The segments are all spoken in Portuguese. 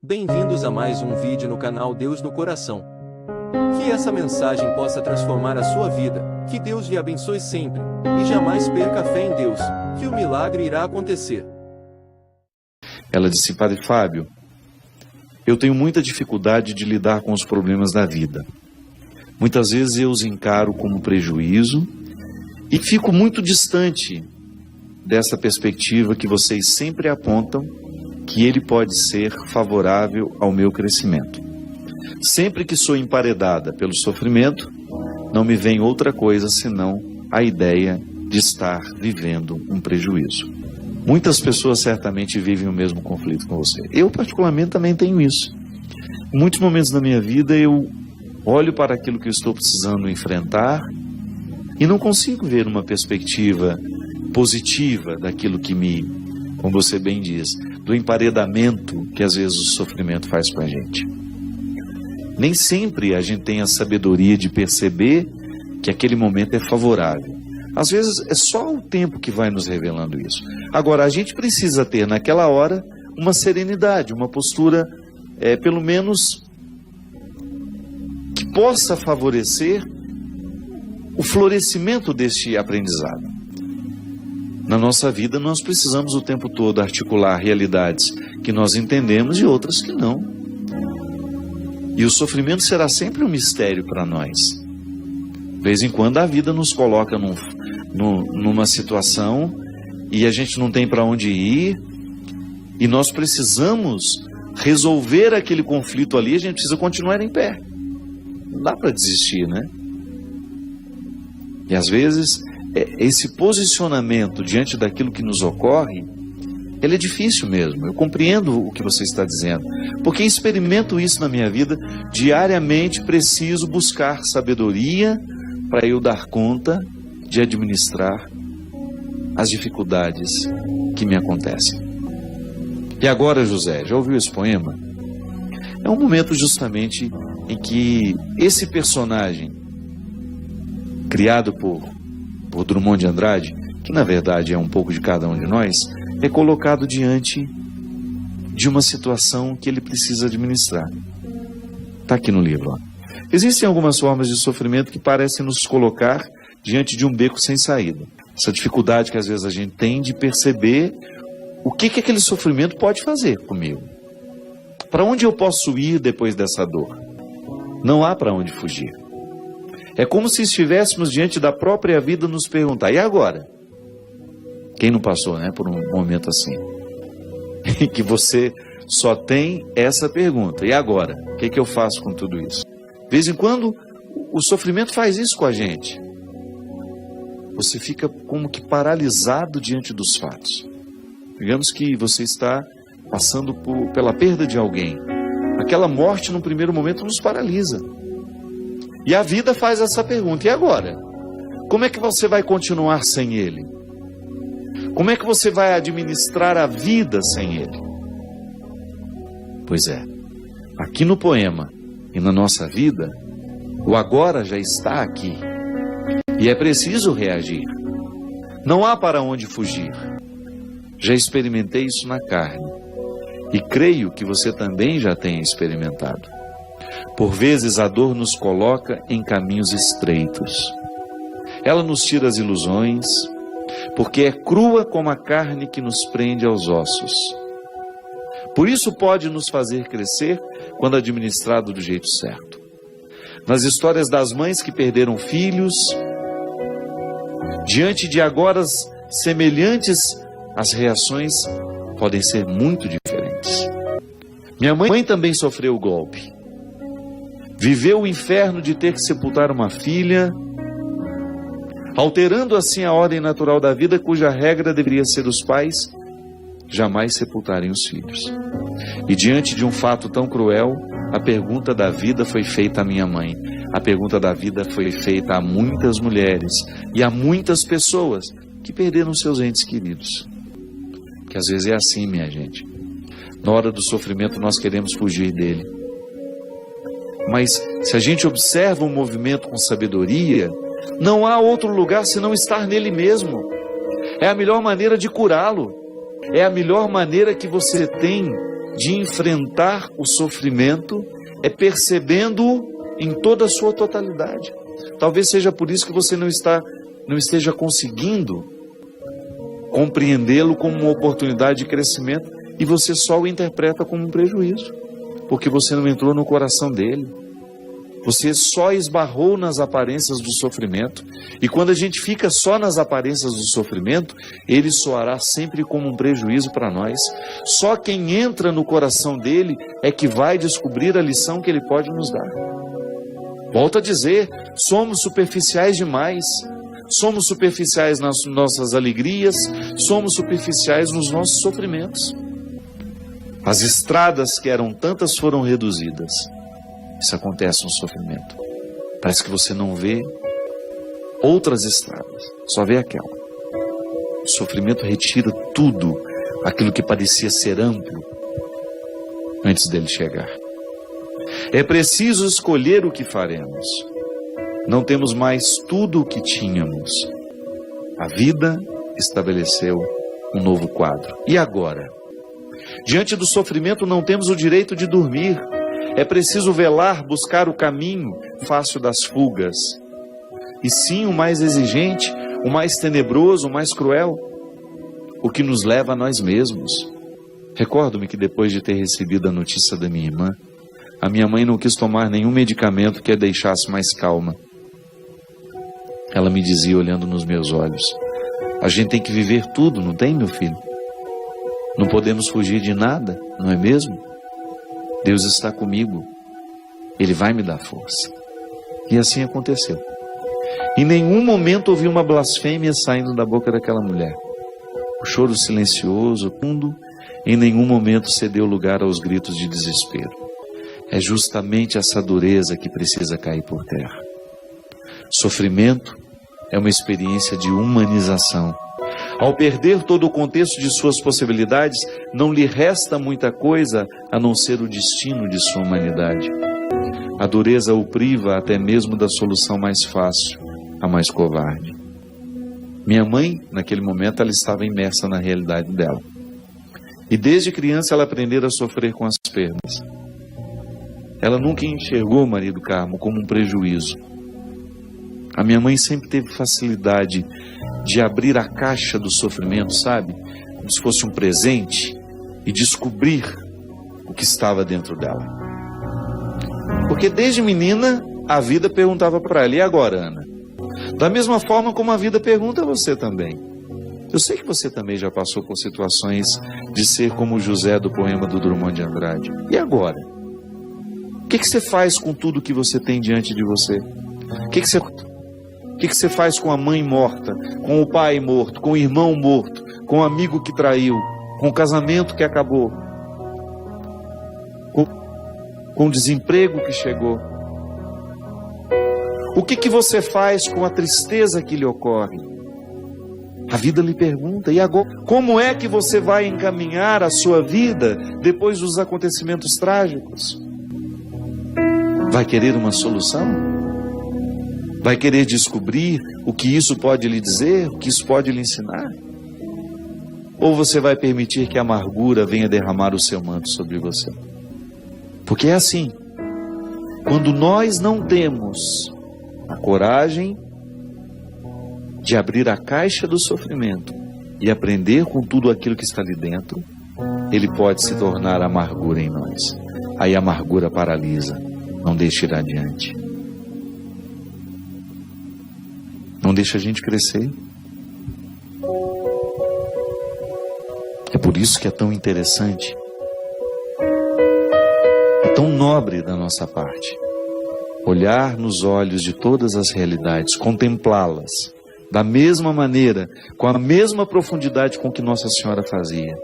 Bem-vindos a mais um vídeo no canal Deus no Coração. Que essa mensagem possa transformar a sua vida, que Deus lhe abençoe sempre, e jamais perca a fé em Deus, que o milagre irá acontecer. Ela disse: Padre Fábio, eu tenho muita dificuldade de lidar com os problemas da vida. Muitas vezes eu os encaro como prejuízo e fico muito distante dessa perspectiva que vocês sempre apontam, que ele pode ser favorável ao meu crescimento. Sempre que sou emparedada pelo sofrimento, não me vem outra coisa senão a ideia de estar vivendo um prejuízo. Muitas pessoas certamente vivem o mesmo conflito com você. Eu, particularmente, também tenho isso. Em muitos momentos da minha vida, eu olho para aquilo que eu estou precisando enfrentar e não consigo ver uma perspectiva positiva daquilo que como você bem diz, do emparedamento que às vezes o sofrimento faz com a gente. Nem sempre a gente tem a sabedoria de perceber que aquele momento é favorável. Às vezes é só o tempo que vai nos revelando isso. Agora, a gente precisa ter naquela hora uma serenidade, uma postura, pelo menos, que possa favorecer o florescimento deste aprendizado. Na nossa vida, nós precisamos o tempo todo articular realidades que nós entendemos e outras que não. E o sofrimento será sempre um mistério para nós. De vez em quando a vida nos coloca numa situação e a gente não tem para onde ir e nós precisamos resolver aquele conflito ali, a gente precisa continuar em pé. Não dá para desistir, né? E às vezes esse posicionamento diante daquilo que nos ocorre, ele é difícil mesmo. Eu compreendo o que você está dizendo, porque experimento isso na minha vida. Diariamente preciso buscar sabedoria para eu dar conta de administrar as dificuldades que me acontecem. E agora, José, já ouviu esse poema? É um momento justamente em que esse personagem, criado por Drummond de Andrade, que na verdade é um pouco de cada um de nós, é colocado diante de uma situação que ele precisa administrar. Está aqui no livro. Ó. Existem algumas formas de sofrimento que parecem nos colocar diante de um beco sem saída. Essa dificuldade que às vezes a gente tem de perceber o que aquele sofrimento pode fazer comigo. Para onde eu posso ir depois dessa dor? Não há para onde fugir. É como se estivéssemos diante da própria vida nos perguntar: e agora? Quem não passou, né, por um momento assim? Em que você só tem essa pergunta: e agora? O que eu faço com tudo isso? De vez em quando, o sofrimento faz isso com a gente. Você fica como que paralisado diante dos fatos. Digamos que você está passando pela perda de alguém. Aquela morte, no primeiro momento, nos paralisa. E a vida faz essa pergunta: e agora? Como é que você vai continuar sem ele? Como é que você vai administrar a vida sem ele? Pois é, aqui no poema e na nossa vida, o agora já está aqui. E é preciso reagir. Não há para onde fugir. Já experimentei isso na carne. E creio que você também já tenha experimentado. Por vezes a dor nos coloca em caminhos estreitos. Ela nos tira as ilusões, porque é crua como a carne que nos prende aos ossos. Por isso pode nos fazer crescer quando administrado do jeito certo. Nas histórias das mães que perderam filhos, diante de agoras semelhantes, as reações podem ser muito diferentes. Minha mãe também sofreu o golpe. Viveu o inferno de ter que sepultar uma filha, alterando assim a ordem natural da vida, cuja regra deveria ser os pais jamais sepultarem os filhos. E diante de um fato tão cruel, a pergunta da vida foi feita à minha mãe. A pergunta da vida foi feita a muitas mulheres e a muitas pessoas que perderam seus entes queridos. Que às vezes é assim, minha gente. Na hora do sofrimento nós queremos fugir dele. Mas se a gente observa um movimento com sabedoria, não há outro lugar senão estar nele mesmo. É a melhor maneira de curá-lo. É a melhor maneira que você tem de enfrentar o sofrimento é percebendo-o em toda a sua totalidade. Talvez seja por isso que você não esteja conseguindo compreendê-lo como uma oportunidade de crescimento e você só o interpreta como um prejuízo, porque você não entrou no coração dele. Você só esbarrou nas aparências do sofrimento. E quando a gente fica só nas aparências do sofrimento, ele soará sempre como um prejuízo para nós. Só quem entra no coração dele é que vai descobrir a lição que ele pode nos dar. Volto a dizer, somos superficiais demais. Somos superficiais nas nossas alegrias, somos superficiais nos nossos sofrimentos. As estradas que eram tantas foram reduzidas. Isso acontece no sofrimento. Parece que você não vê outras estradas, só vê aquela. O sofrimento retira tudo aquilo que parecia ser amplo antes dele chegar. É preciso escolher o que faremos. Não temos mais tudo o que tínhamos. A vida estabeleceu um novo quadro. E agora? Diante do sofrimento não temos o direito de dormir. É preciso velar, buscar o caminho fácil das fugas. E sim, o mais exigente, o mais tenebroso, o mais cruel, o que nos leva a nós mesmos. Recordo-me que depois de ter recebido a notícia da minha irmã, a minha mãe não quis tomar nenhum medicamento que a deixasse mais calma. Ela me dizia, olhando nos meus olhos, a gente tem que viver tudo, não tem, meu filho? Não podemos fugir de nada, não é mesmo? Deus está comigo, Ele vai me dar força. E assim aconteceu. Em nenhum momento ouvi uma blasfêmia saindo da boca daquela mulher. O choro silencioso, fundo, em nenhum momento cedeu lugar aos gritos de desespero. É justamente essa dureza que precisa cair por terra. Sofrimento é uma experiência de humanização. Ao perder todo o contexto de suas possibilidades, não lhe resta muita coisa a não ser o destino de sua humanidade. A dureza o priva até mesmo da solução mais fácil, a mais covarde. Minha mãe, naquele momento, ela estava imersa na realidade dela. E desde criança ela aprendeu a sofrer com as perdas. Ela nunca enxergou o marido Carmo como um prejuízo. A minha mãe sempre teve facilidade de abrir a caixa do sofrimento, sabe? Como se fosse um presente, e descobrir o que estava dentro dela. Porque desde menina, a vida perguntava para ela, e agora, Ana? Da mesma forma como a vida pergunta a você também. Eu sei que você também já passou por situações de ser como José do poema do Drummond de Andrade. E agora? O que você faz com tudo que você tem diante de você? O que você faz com a mãe morta, com o pai morto, com o irmão morto, com o amigo que traiu, com o casamento que acabou, com o desemprego que chegou? O que você faz com a tristeza que lhe ocorre? A vida lhe pergunta, e agora? Como é que você vai encaminhar a sua vida depois dos acontecimentos trágicos? Vai querer uma solução? Vai querer descobrir o que isso pode lhe dizer, o que isso pode lhe ensinar? Ou você vai permitir que a amargura venha derramar o seu manto sobre você? Porque é assim, quando nós não temos a coragem de abrir a caixa do sofrimento e aprender com tudo aquilo que está ali dentro, ele pode se tornar amargura em nós. Aí a amargura paralisa, não deixa ir adiante. Não deixa a gente crescer. É por isso que é tão interessante, é tão nobre da nossa parte, olhar nos olhos de todas as realidades, contemplá-las, da mesma maneira, com a mesma profundidade com que Nossa Senhora fazia,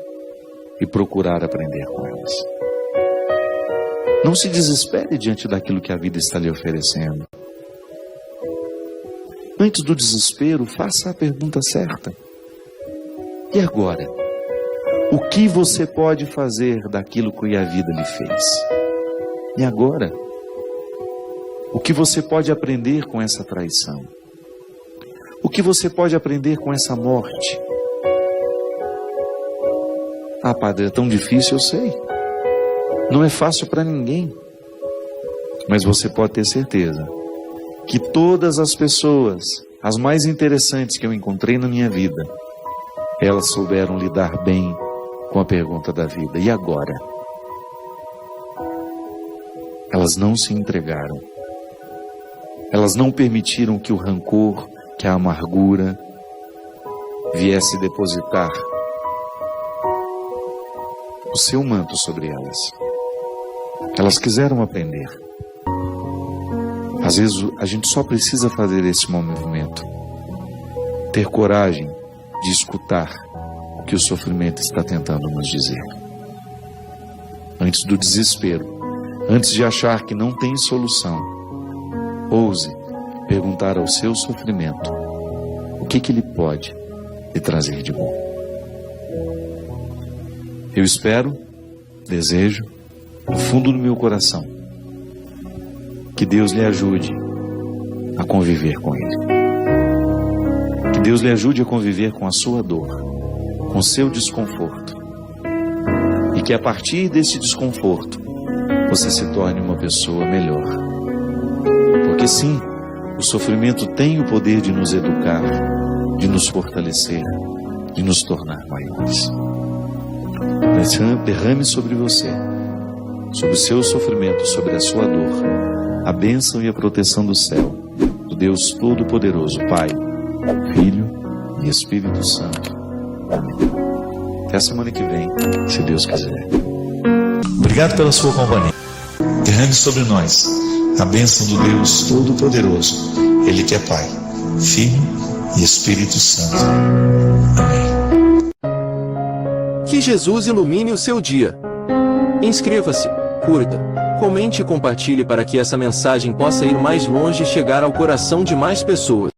e procurar aprender com elas. Não se desespere diante daquilo que a vida está lhe oferecendo. Antes do desespero, faça a pergunta certa. E agora? O que você pode fazer daquilo que a vida lhe fez? E agora? O que você pode aprender com essa traição? O que você pode aprender com essa morte? Ah, padre, é tão difícil, eu sei. Não é fácil para ninguém. Mas você pode ter certeza que todas as pessoas, as mais interessantes que eu encontrei na minha vida, elas souberam lidar bem com a pergunta da vida. E agora? Elas não se entregaram. Elas não permitiram que o rancor, que a amargura viesse depositar o seu manto sobre elas. Elas quiseram aprender. Às vezes a gente só precisa fazer esse movimento. Ter coragem de escutar o que o sofrimento está tentando nos dizer. Antes do desespero, antes de achar que não tem solução, ouse perguntar ao seu sofrimento o que ele pode lhe trazer de bom. Eu espero, desejo, no fundo do meu coração, que Deus lhe ajude a conviver com Ele. Que Deus lhe ajude a conviver com a sua dor, com o seu desconforto. E que a partir desse desconforto, você se torne uma pessoa melhor. Porque sim, o sofrimento tem o poder de nos educar, de nos fortalecer, de nos tornar maiores. Derrame sobre você, sobre o seu sofrimento, sobre a sua dor, a bênção e a proteção do céu, do Deus Todo-Poderoso, Pai, Filho e Espírito Santo. Amém. Até a semana que vem, se Deus quiser. Obrigado pela sua companhia. Derrame sobre nós a bênção do Deus Todo-Poderoso, Ele que é Pai, Filho e Espírito Santo. Amém. Que Jesus ilumine o seu dia. Inscreva-se, curta, comente e compartilhe para que essa mensagem possa ir mais longe e chegar ao coração de mais pessoas.